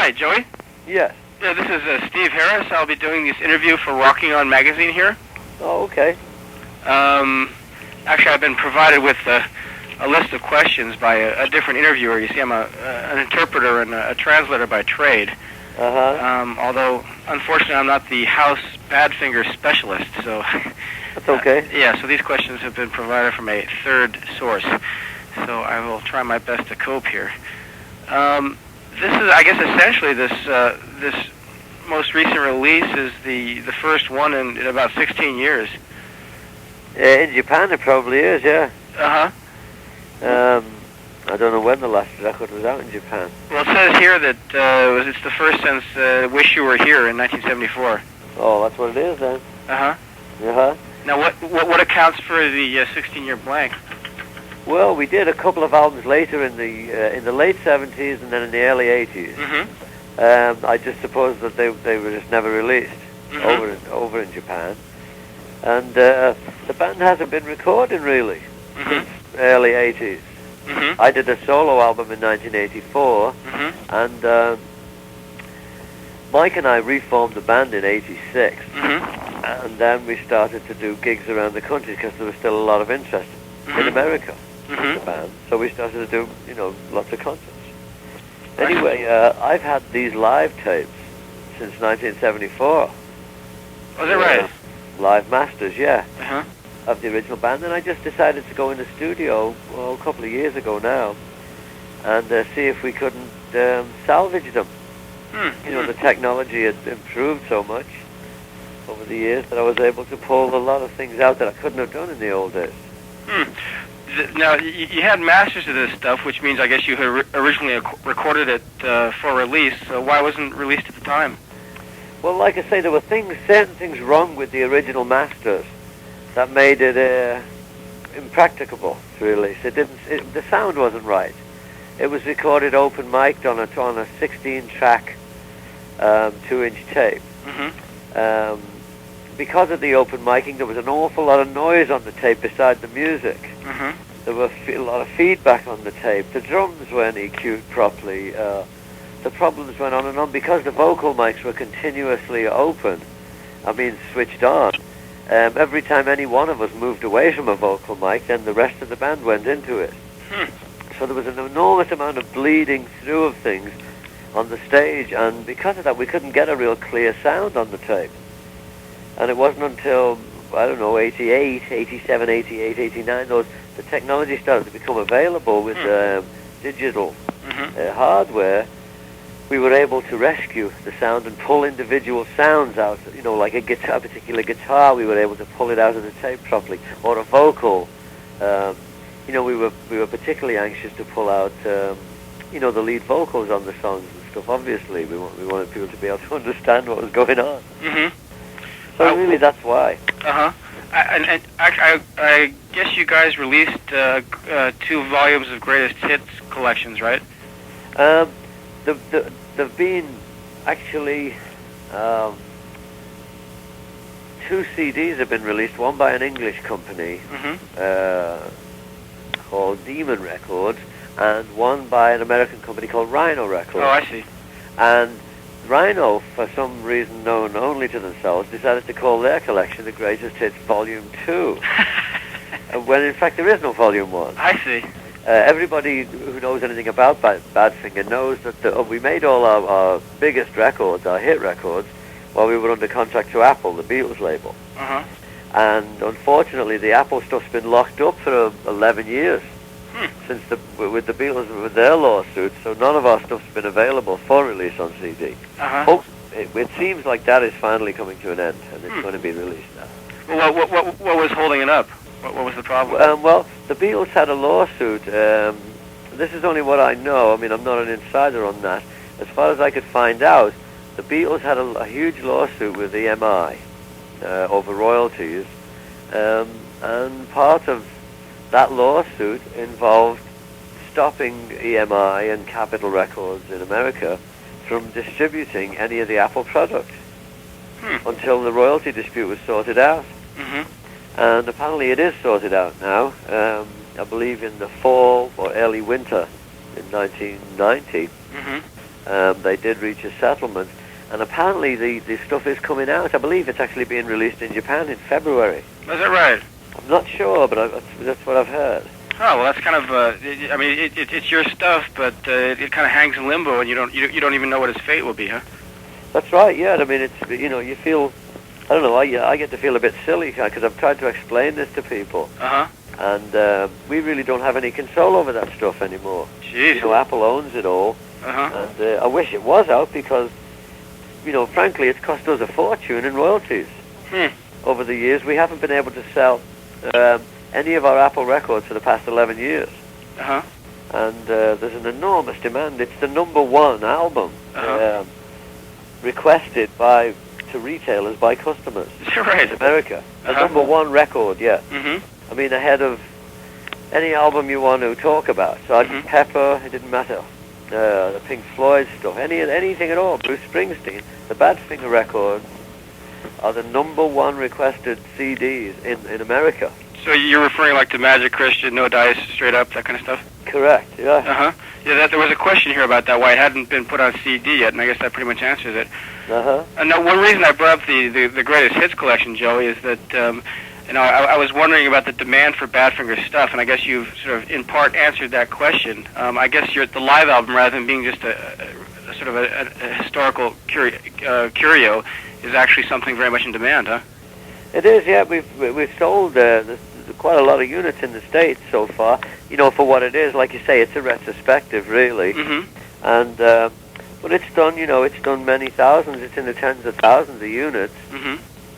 Hi, Joey. Yes. Yeah, this is Steve Harris. I'll be doing this interview for Rocking On magazine here. Oh, okay. Actually, I've been provided with a list of questions by a different interviewer. You see, I'm an interpreter and a translator by trade. Although, unfortunately, I'm not the house Badfinger specialist, so... That's okay. Yeah, so these questions have been provided from a third source. So I will try my best to cope here. This is, I guess, essentially this most recent release is the first one in about 16 years. In Japan, it probably is, yeah. I don't know when the last record was out in Japan. Well, it says here that it's the first since Wish You Were Here in 1974. Oh, that's what it is then. Now, what accounts for the 16-year blank? Well, we did a couple of albums later in the late 70s and then in the early 80s. I just suppose that they were just never released over in Japan. And the band hasn't been recording really since early 80s. I did a solo album in 1984, and Mike and I reformed the band in 86, and then we started to do gigs around the country because there was still a lot of interest in America in the band. So we started to do, lots of concerts. Anyway, I've had these live tapes since 1974. Oh, is that right? Live masters, yeah, of the original band, and I just decided to go in the studio a couple of years ago now and see if we couldn't salvage them. The technology had improved so much over the years that I was able to pull a lot of things out that I couldn't have done in the old days. Now, you had masters of this stuff, which means I guess you had originally recorded it for release, so why wasn't it released at the time? Well, like I say, there were certain things wrong with the original masters that made it impracticable to release. The sound wasn't right. It was recorded open mic'd on a 16-track 2-inch tape. Because of the open micing, there was an awful lot of noise on the tape beside the music. There was a lot of feedback on the tape. The drums weren't EQ'd properly. The problems went on and on because the vocal mics were continuously open. Switched on. Every time any one of us moved away from a vocal mic, then the rest of the band went into it. So there was an enormous amount of bleeding through of things on the stage, and because of that, we couldn't get a real clear sound on the tape. And it wasn't until, 88, 87, 88, 89, the technology started to become available with digital hardware. We were able to rescue the sound and pull individual sounds out, like a particular guitar, we were able to pull it out of the tape properly, or a vocal. We were particularly anxious to pull out, the lead vocals on the songs and stuff. Obviously, we wanted people to be able to understand what was going on. So really, that's why. And I guess you guys released 2 volumes of greatest hits collections, right? There've been actually 2 CDs have been released. One by an English company called Demon Records, and one by an American company called Rhino Records. Oh, I see. And Rhino, for some reason known only to themselves, decided to call their collection the Greatest Hits Volume 2, when in fact there is no Volume 1. I see. Everybody who knows anything about Badfinger knows that we made all our biggest records, our hit records, while we were under contract to Apple, the Beatles label. And unfortunately, the Apple stuff's been locked up for 11 years since with the Beatles with their lawsuit. So none of our stuff's been available for release on CD. It seems like that is finally coming to an end, and it's going to be released now. Well, what was holding it up? What was the problem? Well, the Beatles had a lawsuit. This is only what I know. I'm not an insider on that. As far as I could find out, the Beatles had a huge lawsuit with EMI over royalties, and part of that lawsuit involved stopping EMI and Capitol Records in America from distributing any of the Apple products until the royalty dispute was sorted out. And apparently it is sorted out now. I believe in the fall or early winter in 1990, They did reach a settlement, and apparently the stuff is coming out. I believe it's actually being released in Japan in February. Is that right? I'm not sure, but that's what I've heard. Oh, well, that's kind of. I mean, it's your stuff, but it kind of hangs in limbo, and you don't even know what its fate will be, huh? That's right. Yeah. I mean, it's you feel. I don't know. I get to feel a bit silly because I've tried to explain this to people. And we really don't have any control over that stuff anymore. Jeez. Apple owns it all. And I wish it was out because, frankly, it's cost us a fortune in royalties. Over the years. We haven't been able to sell any of our Apple records for the past 11 years. And there's an enormous demand. It's the #1 album requested to retailers by customers in America. The #1 record, yeah. I mean, ahead of any album you want to talk about. Sgt. Pepper, it didn't matter. The Pink Floyd stuff, anything at all. Bruce Springsteen, the Badfinger records are the #1 requested CDs in America. So you're referring like to Magic Christian, No Dice, Straight Up, that kind of stuff? Correct, yeah. Yeah, there was a question here about that, why it hadn't been put on CD yet, and I guess that pretty much answers it. And now, one reason I brought up the greatest hits collection, Joey, is that I was wondering about the demand for Badfinger stuff, and I guess you've sort of in part answered that question. I guess the live album, rather than being just a sort of a historical curio, is actually something very much in demand, huh? It is, yeah. We've sold quite a lot of units in the States so far. For what it is, like you say, it's a retrospective, really. And but it's done. It's done many thousands. It's in the tens of thousands of units.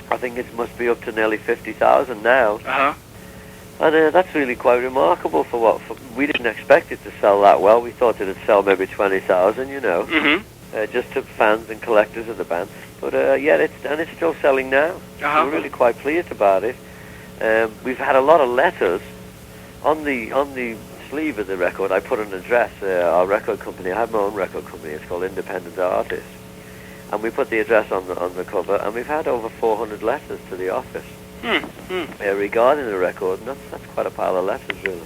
I think it must be up to nearly 50,000 now. And that's really quite remarkable for we didn't expect it to sell that well. We thought it'd sell maybe 20,000, just to fans and collectors of the band. But it's still selling now. We're really quite pleased about it. We've had a lot of letters on the sleeve of the record. I put an address. Our record company. I have my own record company. It's called Independent Artists. And we put the address on the cover, and we've had over 400 letters to the office regarding the record, and that's quite a pile of letters, really.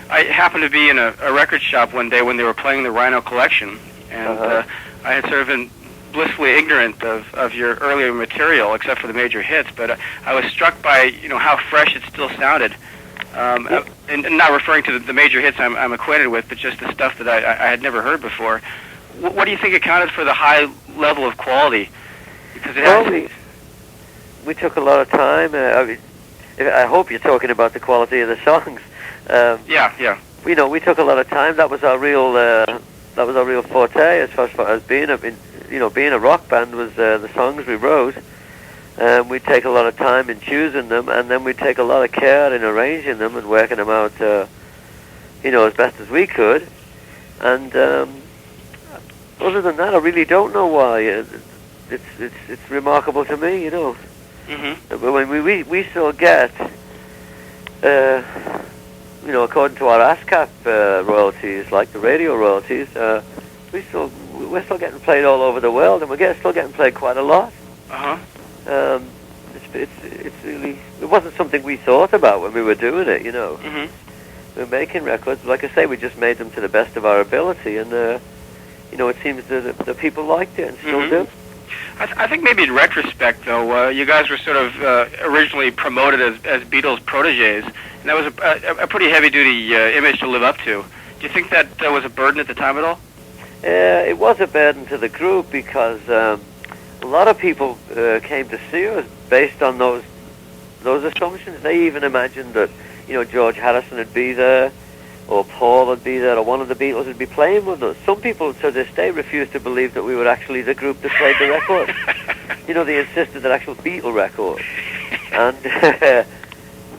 I happened to be in a record shop one day when they were playing the Rhino Collection, and I had sort of been blissfully ignorant of your earlier material, except for the major hits, but I was struck by how fresh it still sounded. And not referring to the major hits I'm acquainted with, but just the stuff that I had never heard before. What do you think accounted for the high level of quality? Because we took a lot of time. I hope you're talking about the quality of the songs. Yeah. We took a lot of time. That was our real forte as far as being a rock band was the songs we wrote. We'd take a lot of time in choosing them, and then we'd take a lot of care in arranging them and working them out, as best as we could. And other than that, I really don't know why. It's remarkable to me, When we still get, according to our ASCAP royalties, like the radio royalties, we're still getting played all over the world, and we're still getting played quite a lot. It's really, it wasn't something we thought about when we were doing it, We were making records, like I say, we just made them to the best of our ability, and it seems that the people liked it and still do. I think maybe in retrospect, though, you guys were sort of originally promoted as Beatles proteges, and that was a pretty heavy-duty image to live up to. Do you think that was a burden at the time at all? It was a burden to the group because a lot of people came to see us based on those assumptions. They even imagined that George Harrison would be there, or Paul would be there, or one of the Beatles would be playing with us. Some people to this day refuse to believe that we were actually the group that played the record. They insisted that actual Beatle record. And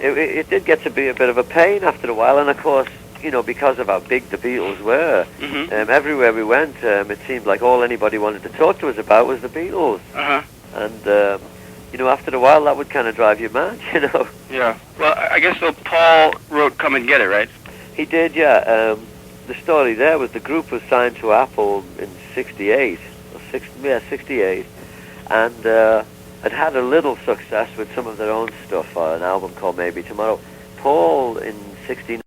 it did get to be a bit of a pain after a while, and of course, because of how big the Beatles were, everywhere we went, it seemed like all anybody wanted to talk to us about was the Beatles. And, after a while, that would kind of drive you mad, Yeah. Well, I guess, though, Paul wrote Come and Get It, right? He did, yeah. The story there was the group was signed to Apple in 68, and had a little success with some of their own stuff, an album called Maybe Tomorrow. Paul, in 69,